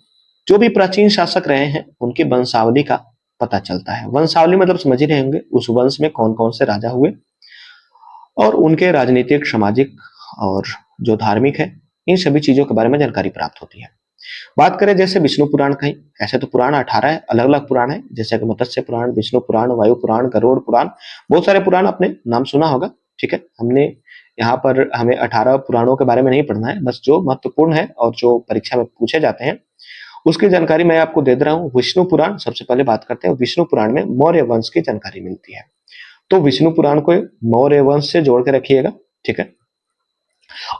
जो भी प्राचीन शासक रहे हैं उनकी वंशावली का पता चलता है। वंशावली मतलब समझ ही रहे होंगे, उस वंश में कौन कौन से राजा हुए, और उनके राजनीतिक, सामाजिक और जो धार्मिक है, इन सभी चीजों के बारे में जानकारी प्राप्त होती है। बात करें जैसे विष्णु पुराण का ही, ऐसे तो पुराण 18 है, अलग अलग पुराण है, जैसे कि मत्स्य पुराण, विष्णु पुराण, वायु पुराण, गरुड़ पुराण, बहुत सारे पुराण आपने नाम सुना होगा, ठीक है। हमने यहाँ पर हमें 18 पुराणों के बारे में नहीं पढ़ना है, बस जो महत्वपूर्ण है और जो परीक्षा में पूछे जाते हैं उसकी जानकारी मैं आपको दे रहा हूँ। विष्णु पुराण सबसे पहले बात करते हैं। विष्णु पुराण में मौर्य वंश की जानकारी मिलती है, तो विष्णु पुराण को मौर्य वंश से जोड़ के रखिएगा, ठीक है।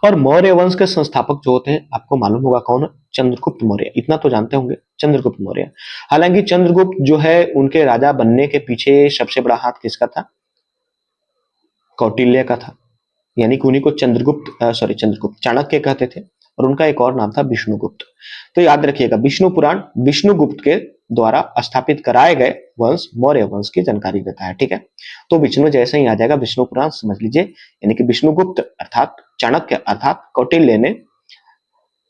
और मौर्य वंश के संस्थापक जो होते हैं आपको मालूम होगा कौन है? चंद्रगुप्त मौर्य, इतना तो जानते होंगे, चंद्रगुप्त मौर्य। हालांकि चंद्रगुप्त जो है, उनके राजा बनने के पीछे सबसे बड़ा हाथ किसका था? कौटिल्य का था, यानी कि उन्हीं को चंद्रगुप्त चाणक्य कहते थे, और उनका एक और नाम था विष्णुगुप्त। तो याद रखिएगा, विष्णु पुराण विष्णुगुप्त के द्वारा स्थापित कराए गए वंश मौर्य वंश की जानकारी देता है, ठीक है। तो विष्णु जैसे ही आ जाएगा विष्णु पुराण समझ लीजिए, यानी कि विष्णुगुप्त अर्थात चाणक्य अर्थात कौटिल्य ने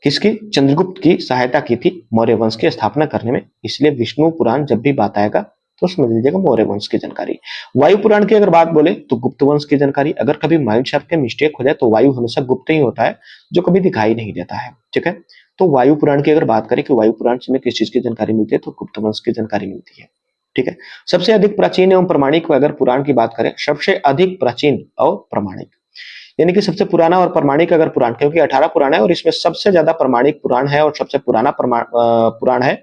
किसकी? चंद्रगुप्त की सहायता की थी मौर्य वंश की स्थापना करने में। इसलिए विष्णु पुराण जब भी बात आएगा तो समझ लीजिएगा मौर्य वंश की जानकारी। वायु पुराण की अगर बात बोले तो गुप्त वंश की जानकारी। अगर कभी माइंड से आपके मिस्टेक हो जाए तो वायु हमेशा गुप्त ही होता है, जो कभी दिखाई नहीं देता है। ठीक है, तो वायु पुराण की अगर बात करें कि वायु पुराण से हमें किस चीज की जानकारी मिलती है, तो गुप्त वंश की जानकारी मिलती है। ठीक है, सबसे अधिक प्राचीन एवं प्रमाणिक अगर पुराण की बात करें, सबसे अधिक प्राचीन और प्रमाणिक यानी कि सबसे पुराना और प्रमाणिक अगर पुराण, क्योंकि 18 पुराण है और इसमें सबसे ज्यादा प्रमाणिक पुराण है और सबसे पुराना पुराण है,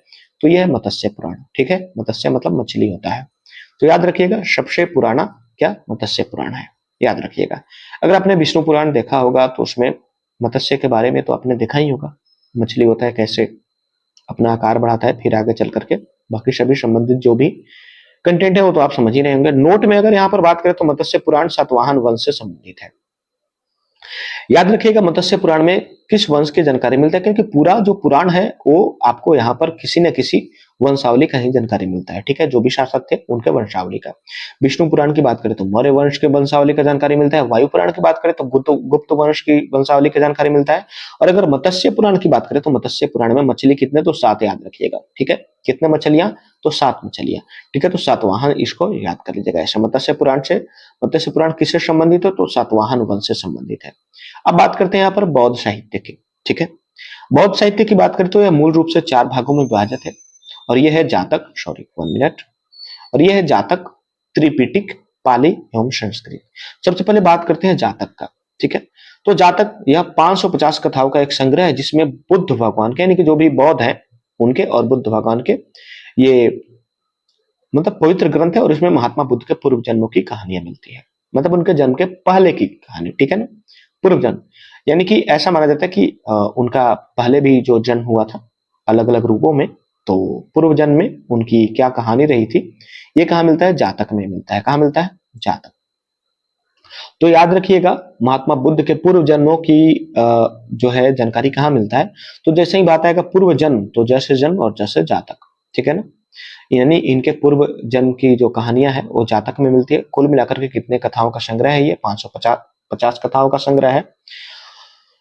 तो यह है मत्स्य पुराण। ठीक है, मत्स्य मतलब मछली होता है। तो याद रखिएगा सबसे पुराना क्या? मत्स्य पुराण है, याद रखिएगा। अगर आपने विष्णु पुराण देखा होगा तो उसमें मत्स्य के बारे में तो आपने देखा ही होगा, मछली होता है, कैसे अपना आकार बढ़ाता है, फिर आगे चल करके बाकी सभी संबंधित जो भी कंटेंट है वो तो आप समझ ही रहे होंगे। नोट में अगर यहाँ पर बात करें तो मत्स्य पुराण सातवाहन वंश से संबंधित है। याद रखिएगा मत्स्य पुराण में किस वंश की जानकारी मिलता है, क्योंकि पूरा जो पुराण है वो आपको यहाँ पर किसी न किसी वंशावली का ही जानकारी मिलता है। ठीक है, जो भी शासक थे उनके वंशावली का। विष्णु पुराण की बात करें तो मौर्य वंश के वंशावली का जानकारी मिलता है। वायु पुराण की बात करें तो गुप्त वंश की वंशावली की जानकारी मिलता है। और अगर मत्स्य पुराण की बात करें तो मत्स्य पुराण में मछली कितने? तो 7 याद रखिएगा। ठीक है, कितने मछलियां? तो 7 मछलियां। ठीक है, तो सातवाहन इसको याद कर लीजिएगा ऐसे। मत्स्य पुराण किससे संबंधित है? तो सातवाहन वंश से संबंधित है। अब बात करते हैं यहाँ पर बौद्ध साहित्य की। ठीक है, बौद्ध साहित्य की बात करें तो यह मूल रूप से 4 भागों में विभाजित है। और यह है जातक, सॉरी 1 मिनट, और यह है जातक, त्रिपिटक, पाली एवं संस्कृत। सबसे पहले बात करते हैं जातक का। ठीक है, तो जातक यह 550 कथाओं का एक संग्रह है, जिसमें बुद्ध भगवान के यानी कि जो भी बौद्ध हैं उनके और बुद्ध भगवान के ये मतलब पवित्र ग्रंथ है। और इसमें महात्मा बुद्ध के पूर्व जन्मों की कहानियां मिलती है, मतलब उनके जन्म के पहले की कहानी। ठीक है ना, पूर्व जन्म यानी कि ऐसा माना जाता है कि उनका पहले भी जो जन्म हुआ था अलग अलग रूपों में, तो पूर्व जन्म में उनकी क्या कहानी रही थी, ये कहाँ मिलता है? जातक में मिलता है। कहाँ मिलता है? जातक। तो याद रखिएगा महात्मा बुद्ध के पूर्व जन्मों की जो है जानकारी कहाँ मिलता है? तो जैसे ही बात आएगा पूर्व जन्म, तो जैसे जन्म और जैसे जातक। ठीक है ना, यानी इनके पूर्व जन्म की जो कहानियां हैं वो जातक में मिलती है। कुल मिलाकर के कितने कथाओं का संग्रह है? ये 550 कथाओं का संग्रह है।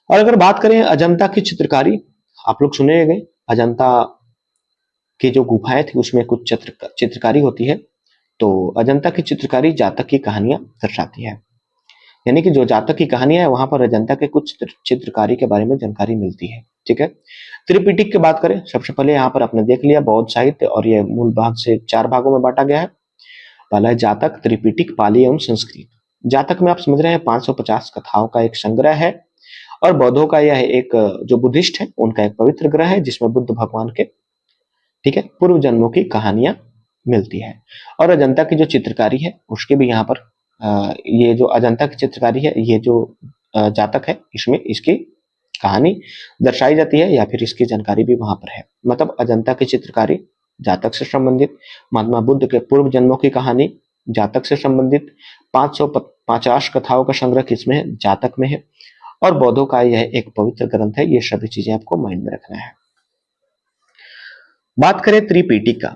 और अगर बात करें अजंता की चित्रकारी, आप लोग सुने गए अजंता की जो गुफाएं थी उसमें कुछ चित्रकारी होती है, तो अजंता की चित्रकारी जातक की कहानियां दर्शाती है। यानी कि जो जातक की कहानियां है वहां पर अजंता के कुछ चित्रकारी के बारे में जानकारी मिलती है। ठीक है, त्रिपिटक की बात करें, सबसे पहले यहाँ पर आपने देख लिया बौद्ध साहित्य, और यह मूल भाग से 4 भागों में बांटा गया है। पहला है जातक, त्रिपिटक, पाली एवं संस्कृत। जातक में आप समझ रहे हैं 550 कथाओं का एक संग्रह है, और बौद्धों का यह एक जो बुद्धिस्ट है उनका एक पवित्र ग्रह है, जिसमें बुद्ध भगवान के ठीक है पूर्व जन्मों की कहानियां मिलती है। और अजंता की जो चित्रकारी है उसके भी यहाँ पर ये जो अजंता की चित्रकारी है, ये जो जातक है इसमें इसकी कहानी दर्शाई जाती है, या फिर इसकी जानकारी भी वहां पर है। मतलब अजंता की चित्रकारी जातक से संबंधित, महात्मा बुद्ध के पूर्व जन्मों की कहानी जातक से संबंधित, 550 कथाओं का संग्रह किसमें है? जातक में है। और बौद्धों का यह एक पवित्र ग्रंथ है। ये सभी चीजें आपको माइंड में रखना है। बात करें त्रिपिटक का,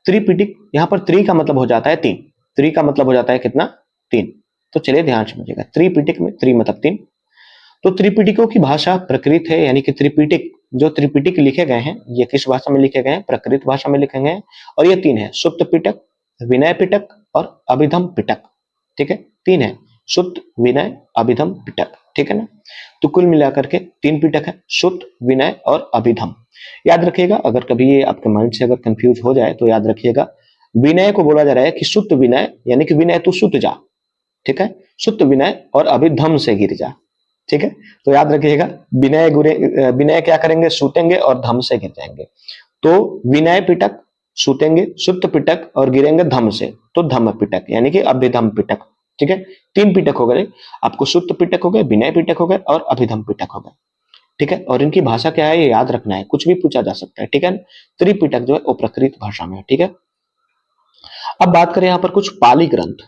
त्रिपिटक यहाँ पर त्रि का मतलब हो जाता है 3, त्रि का मतलब हो जाता है कितना? 3। तो चलिए ध्यान समझिएगा, त्रिपिटक में त्रि मतलब 3। तो त्रिपिटकों की भाषा प्रकृत है, यानी कि त्रिपिटक जो त्रिपिटक लिखे गए हैं ये किस भाषा में लिखे गए हैं? प्रकृत भाषा में लिखे गए हैं। और ये 3 है, सुत्त पिटक, विनय पिटक और अभिधम पिटक। ठीक है, 3 है, सुत्त, विनय, अभिधम, पिटक। ठीक है ना, तो कुल मिलाकर के 3 पिटक है, सुत्त, विनय और अभिधम। याद रखिएगा, अगर कभी ये आपके माइंड से अगर कंफ्यूज हो जाए तो याद रखिएगा विनय को बोला जा रहा है कि सुत्त विनय, यानी कि विनय तू सुत जा। ठीक है, सुत्त विनय और अभिधम से गिर जा। ठीक है, तो याद रखिएगा विनय क्या करेंगे? सूतेंगे और धम से गिर जाएंगे। तो विनय पिटक सूतेंगे, सुत्त पिटक और गिरेंगे धम से, तो धम पिटक यानी कि अभिधम पिटक। ठीक है, 3 पिटक हो गए आपको, सुत्त पिटक हो गए, विनय पिटक हो गए और अभिधम पिटक हो गए। ठीक है, और इनकी भाषा क्या है ये याद रखना है, कुछ भी पूछा जा सकता है। ठीक है, त्रिपिटक जो है वो प्रकृत भाषा में है। ठीक है, अब बात करें यहाँ पर कुछ पाली ग्रंथ।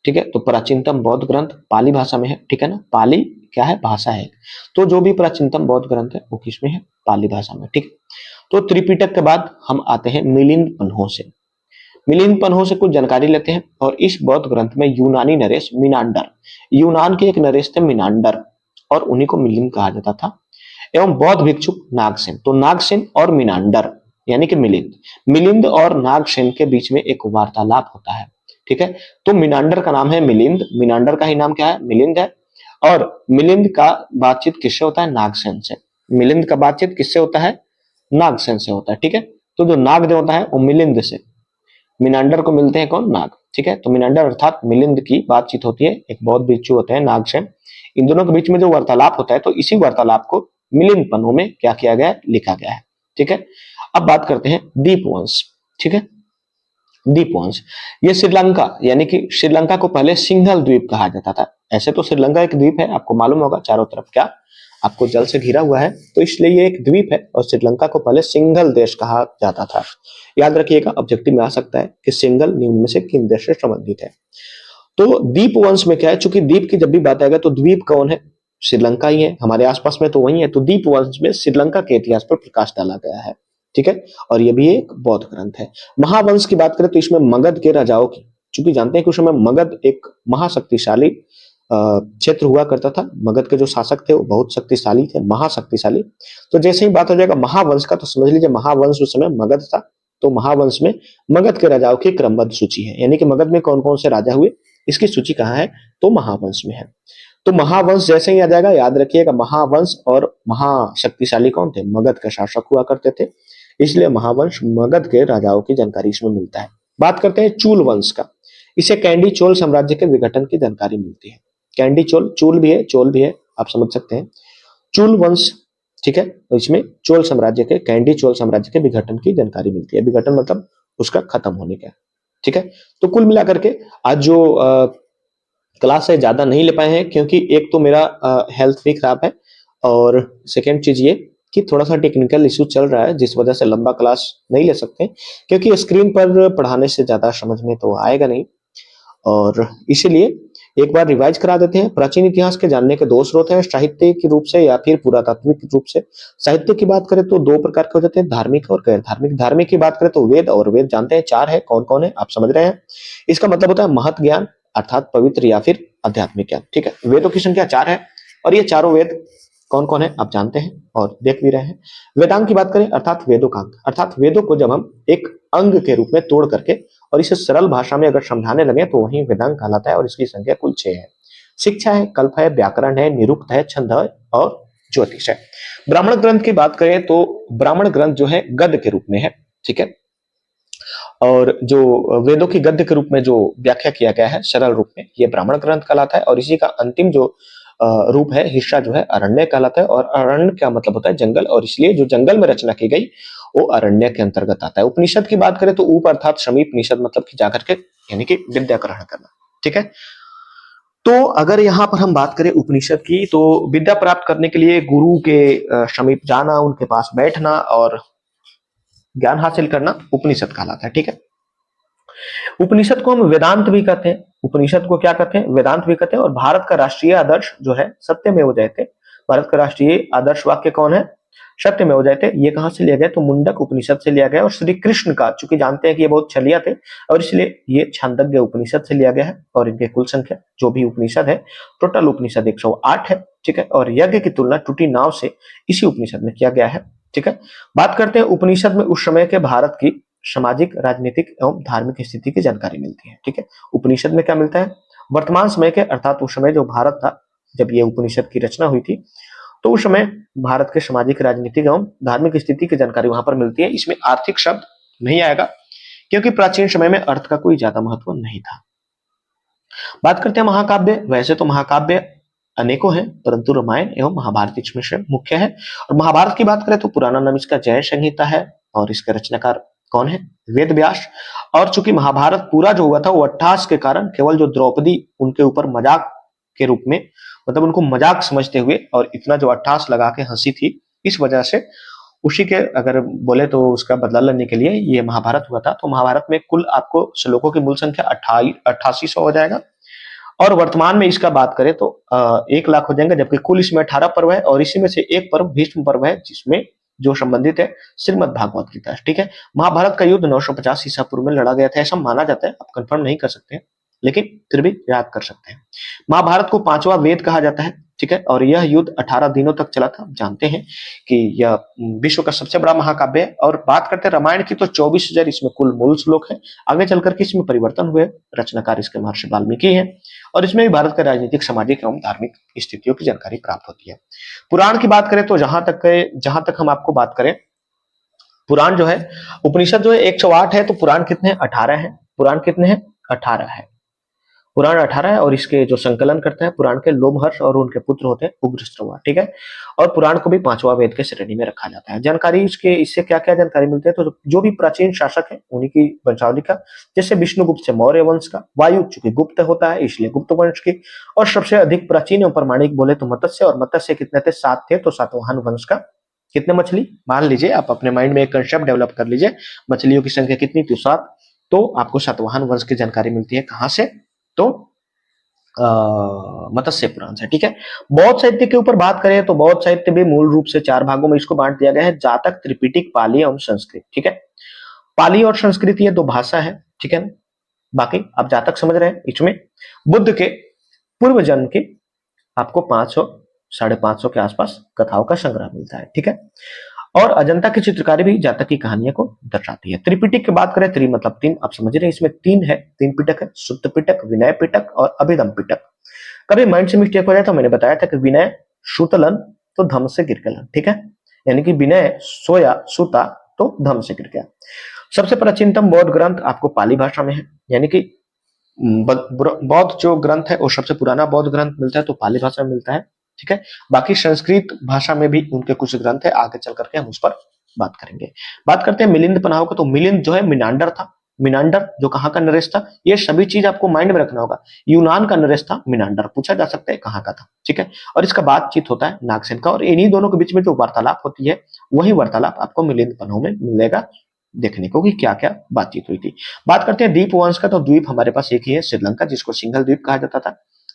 ठीक है, तो प्राचीनतम बौद्ध ग्रंथ पाली भाषा में है। ठीक है ना, पाली क्या है? भाषा है। तो जो भी प्राचीनतम बौद्ध ग्रंथ है वो किसमें है? पाली भाषा में। ठीक, तो त्रिपिटक के बाद हम आते हैं मिलिंद पन्हों से। मिलिंद पन्हों से कुछ जानकारी लेते हैं। और इस बौद्ध ग्रंथ में यूनानी नरेश मीनांडर, यूनान के एक नरेश थे मीनांडर, और उन्हीं को मिलिंद कहा जाता था। एवं बौद्ध भिक्षुक नागसेन। तो नागसेन और मिनांडर यानी कि मिलिंद, मिलिंद और नागसेन के बीच में एक वार्तालाप होता है। ठीक है, तो मिनांडर का नाम है मिलिंद, मिनांडर का ही नाम क्या है, मिलिंद है। और मिलिंद का बातचीत किससे होता है, नागसेन से। मिलिंद का बातचीत किससे होता है, नागसेन से होता है। ठीक है, तो जो नाग देवता है वो मिलिंद से, मिनांडर को मिलते हैं कौन, नाग। ठीक है, तो मिनांडर अर्थात मिलिंद की बातचीत होती है, एक बौद्ध भिक्षु होते हैं नागसेन, इन दोनों के बीच में जो वार्तालाप होता है, तो इसी वार्तालाप को मिलिंद पन्नों में क्या किया गया है, लिखा गया है। ठीक है, अब बात करते हैं दीपवंश। ठीक है, दीपवंश ये श्रीलंका यानी कि श्रीलंका को पहले सिंघल द्वीप कहा जाता था। ऐसे तो श्रीलंका एक द्वीप है, आपको मालूम होगा, चारों तरफ क्या आपको जल से घिरा हुआ है, तो इसलिए ये एक द्वीप है और श्रीलंका को पहले सिंघल देश कहा जाता था। याद रखिएगा, ऑब्जेक्टिव में आ सकता है कि सिंघल निम्न में से किन देश से संबंधित है। तो द्वीप वंश में क्या है, चूंकि द्वीप की जब भी बात आएगा तो द्वीप कौन है, श्रीलंका ही है, हमारे आसपास में तो वही है। तो द्वीप वंश में श्रीलंका के इतिहास पर प्रकाश डाला गया है। ठीक है, और ये भी एक बौद्ध ग्रंथ है। महावंश की बात करें तो इसमें मगध के राजाओं की, चूंकि जानते हैं कि उस समय मगध एक महाशक्तिशाली क्षेत्र हुआ करता था, मगध के जो शासक थे वो बहुत शक्तिशाली थे, महाशक्तिशाली। तो जैसे ही बात हो जाएगा महावंश का, तो समझ लीजिए महावंश उस समय मगध था। तो महावंश में मगध के राजाओं की क्रमबद्ध सूची है, यानी कि मगध में कौन कौन से राजा हुए, इसकी सूची कहाँ है, तो महावंश में है। तो महावंश जैसे ही आ जाएगा, याद रखिएगा महावंश और महाशक्तिशाली कौन थे, मगध के शासक हुआ करते थे, इसलिए महावंश मगध के राजाओं की जानकारी इसमें मिलता है। बात करते हैं चूल वंश का, इसे कैंडी चोल साम्राज्य के विघटन की जानकारी मिलती है। कैंडी चोल, चूल भी है चोल भी है, आप समझ सकते हैं, चूल वंश। ठीक है, तो इसमें चोल साम्राज्य के, कैंडी चोल साम्राज्य के विघटन की जानकारी मिलती है। विघटन मतलब उसका खत्म होने का। ठीक है, तो कुल मिलाकर के आज जो क्लास है ज्यादा नहीं ले पाए हैं, क्योंकि एक तो मेरा हेल्थ भी खराब है, और सेकेंड चीज ये कि थोड़ा सा टेक्निकल इशू चल रहा है, जिस वजह से लंबा क्लास नहीं ले सकते, क्योंकि स्क्रीन पर पढ़ाने से ज्यादा समझ में तो आएगा नहीं, और इसीलिए एक बार रिवाइज करा देते हैं। प्राचीन इतिहास के जानने के दो स्रोत हैं, साहित्य के रूप से या फिर पुरातात्विक रूप से। साहित्य की बात करें तो दो प्रकार के हो जाते हैं, धार्मिक और गैर धार्मिक। धार्मिक की बात करें तो वेद, और वेद जानते हैं चार है, कौन कौन है आप समझ रहे हैं। इसका मतलब होता है महत ज्ञान अर्थात पवित्र या फिर आध्यात्मिक ज्ञान। ठीक है, वेदों की संख्या 4 है, और ये चारों वेद कौन कौन है आप जानते हैं और देख भी रहे हैं। वेदांग की बात करें अर्थात वेदों का अंग, अर्थात वेदों को जब हम एक अंग के रूप में तोड़ करके और इसे सरल भाषा में अगर समझाने लगे तो वही वेदांग कहलाता है, और इसकी संख्या कुल 6 है। शिक्षा है, कल्प है, व्याकरण है, निरुक्त है, छंद है और ज्योतिष है। ब्राह्मण ग्रंथ की बात करें तो ब्राह्मण ग्रंथ जो है गद्य के रूप में है। ठीक है, और जो वेदों की गद्य के रूप में जो व्याख्या किया गया है सरल रूप में, ये ब्राह्मण ग्रंथ कहलाता है। और इसी का अंतिम जो रूप है, हिस्सा जो है, अरण्य कहलाता है। और अरण्य का मतलब होता है जंगल, और इसलिए जो जंगल में रचना की गई वो अरण्य के अंतर्गत आता है। उपनिषद की बात करें तो उप अर्थात समीप, निषद मतलब कि जाकर के, यानी कि विद्या ग्रहण करना। ठीक है, तो अगर यहाँ पर हम बात करें उपनिषद की, तो विद्या प्राप्त करने के लिए गुरु के समीप जाना, उनके पास बैठना और ज्ञान हासिल करना उपनिषद कहलाता है। ठीक है, उपनिषद को हम वेदांत भी कहते हैं, उपनिषद को क्या कहते हैं, वेदांत भी कहते हैं। और भारत का राष्ट्रीय आदर्श जो है सत्यमेव जयते, भारत का राष्ट्रीय आदर्श वाक्य कौन है, सत्यमेव जयते। ये कहां से लिया गया, तो मुंडक उपनिषद से लिया गया। और श्री कृष्ण का, चूंकि जानते हैं कि ये बहुत छलिया थे, और इसलिए ये छांदोग्य उपनिषद से लिया गया है। और इनके कुल संख्या जो भी उपनिषद है, टोटल उपनिषद 108 है। ठीक है, और यज्ञ की तुलना टूटी नाव से इसी उपनिषद में किया गया है। ठीक है, बात करते हैं उपनिषद में उस समय के भारत की सामाजिक, राजनीतिक एवं धार्मिक स्थिति की जानकारी मिलती है। ठीक है, उपनिषद में क्या मिलता है, वर्तमान समय के, अर्थात उस समय जो भारत था जब ये उपनिषद की रचना हुई थी, तो उस समय भारत के सामाजिक, राजनीतिक एवं धार्मिक स्थिति की जानकारी वहां पर मिलती है। इसमें आर्थिक शब्द नहीं आएगा, क्योंकि प्राचीन समय में अर्थ का कोई ज्यादा महत्व नहीं था। बात करते हैं महाकाव्य। वैसे तो महाकाव्य अनेकों हैं, परंतु रामायण एवं महाभारत इसमें से मुख्य है। और महाभारत की बात करें तो पुराना नाम इसका जय संहिता है, और इसके रचनाकार कौन है, वेद व्यास। और चूंकि महाभारत पूरा जो हुआ था वो अट्ठास के कारण केवल जो द्रौपदी उनके ऊपर मजाक के रूप में, मतलब उनको मजाक समझते हुए, और इतना जो अट्ठास लगा के हंसी थी, इस वजह से उसी के अगर बोले तो उसका बदला लेने के लिए ये महाभारत हुआ था। तो महाभारत में कुल आपको श्लोकों की मूल संख्या 8800 हो जाएगा। और वर्तमान में इसका बात करें तो 1 लाख हो जाएंगे, जबकि कुल इसमें 18 पर्व है, और इसी में से एक पर्व भीष्म पर्व है, जिसमें जो संबंधित है श्रीमद् भागवत गीता। ठीक है, महाभारत का युद्ध 950 ईसा पूर्व में लड़ा गया था, ऐसा माना जाता है, आप कंफर्म नहीं कर सकते, लेकिन फिर भी याद कर सकते हैं। महाभारत को 5वां वेद कहा जाता है, ठीक है। और यह युद्ध 18 दिनों तक चला था। जानते हैं कि यह विश्व का सबसे बड़ा महाकाव्य है। और बात करते हैं रामायण की तो 24,000 इसमें कुल मूल श्लोक है। आगे चलकर के इसमें परिवर्तन हुए, रचनाकार इसके महर्षि वाल्मीकि हैं। और इसमें भी भारत के राजनीतिक, सामाजिक एवं धार्मिक स्थितियों की जानकारी प्राप्त होती है। पुराण की बात करें तो जहां तक हम आपको बात करें, पुराण जो है, उपनिषद जो है 108 है, तो पुराण कितने हैं? 18 है। पुराण कितने हैं? 18 है। पुराण 18 है। और इसके जो संकलन करते हैं पुराण के लोमहर्ष और उनके पुत्र होते हैं उग्रश्रवा, ठीक है। और पुराण को भी 5वां वेद के श्रेणी में रखा जाता है। जानकारी इससे क्या क्या जानकारी मिलती है, तो जो भी प्राचीन शासक है उन्हीं की वंशावली का, जैसे विष्णुगुप्त से मौर्य वंश का, वायु चूंकि गुप्त होता है इसलिए गुप्त वंश की, और सबसे अधिक प्राचीन एवं प्रमाणिक बोले तो मत्स्य, और मत्स्य कितने थे? 7 थे, तो सातवाहन वंश का कितने मछली? मान लीजिए आप अपने माइंड में एक कंसेप्ट डेवलप कर लीजिए, मछलियों की संख्या कितनी थी? 7। तो आपको सातवाहन वंश की जानकारी मिलती है कहां से? तो मत्स्य पुराण से, ठीक है। बौद्ध साहित्य के ऊपर बात करें तो बौद्ध साहित्य भी मूल रूप से 4 भागों में इसको बांट दिया गया है, जातक, त्रिपिटक, पाली एवं संस्कृत, ठीक है। पाली और संस्कृत ये 2 भाषा है, ठीक है। बाकी आप जातक समझ रहे हैं। इसमें बुद्ध के पूर्व जन्म के आपको 500 550 के आसपास कथाओं का संग्रह मिलता है, ठीक है। और अजंता की चित्रकारी भी जातक की कहानियों को दर्शाती है। त्रिपिटक की बात करें, त्रि मतलब 3, आप समझ रहे हैं, इसमें 3 है, 3 पिटक है, सुत्त पिटक, विनय पिटक और अभिधम पिटक। कभी माइंड से मिस्टेक हो जाए तो मैंने बताया था कि विनय सुतलन तो धम से गिर गया, ठीक है। यानी कि विनय सोया, सुता तो धम से गिर गया। सबसे प्राचीनतम बौद्ध ग्रंथ आपको पाली भाषा में है, यानी कि बौद्ध जो ग्रंथ है वो सबसे पुराना बौद्ध ग्रंथ मिलता है तो पाली भाषा में मिलता है, ठीक है। बाकी संस्कृत भाषा में भी उनके कुछ ग्रंथ है, आगे चल करके हम उस पर बात करेंगे। बात करते हैं मिलिंद पनाह को, तो मिलिंद जो है मिनांडर था। मिनांडर जो कहाँ का नरेश था, ये सभी चीज आपको माइंड में रखना होगा। यूनान का नरेश था मिनांडर, पूछा जा सकता है कहाँ का था, ठीक है। और इसका बातचीत होता है नागसेन का, और इन्हीं दोनों के बीच में जो वार्तालाप होती है वही वार्तालाप आपको मिलिंद पनाह में मिलेगा देखने को कि क्या क्या बातचीत हुई थी। बात करते हैं द्वीप वंश का, तो द्वीप हमारे पास एक ही है, श्रीलंका, जिसको सिंगल द्वीप कहा जाता था।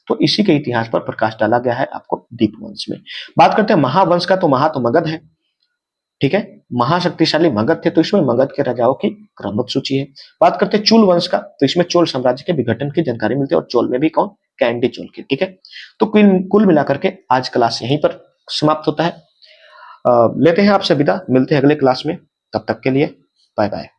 तो इसी के इतिहास पर प्रकाश डाला गया है आपको द्वीप वंश में। बात करते हैं महावंश का, तो महा तो मगध है, ठीक है। महाशक्तिशाली मगध थे, तो इसमें मगध के राजाओं की क्रमबद्ध सूची है। बात करते हैं चूल वंश का, तो इसमें चोल साम्राज्य के विघटन की जानकारी मिलती है, और चोल में भी कौन? कैंडी चोल की, ठीक है। तो कुल मिलाकर के आज क्लास यहीं पर समाप्त होता है। लेते हैं आपसे विदा, मिलते हैं अगले क्लास में, तब तक के लिए बाय बाय।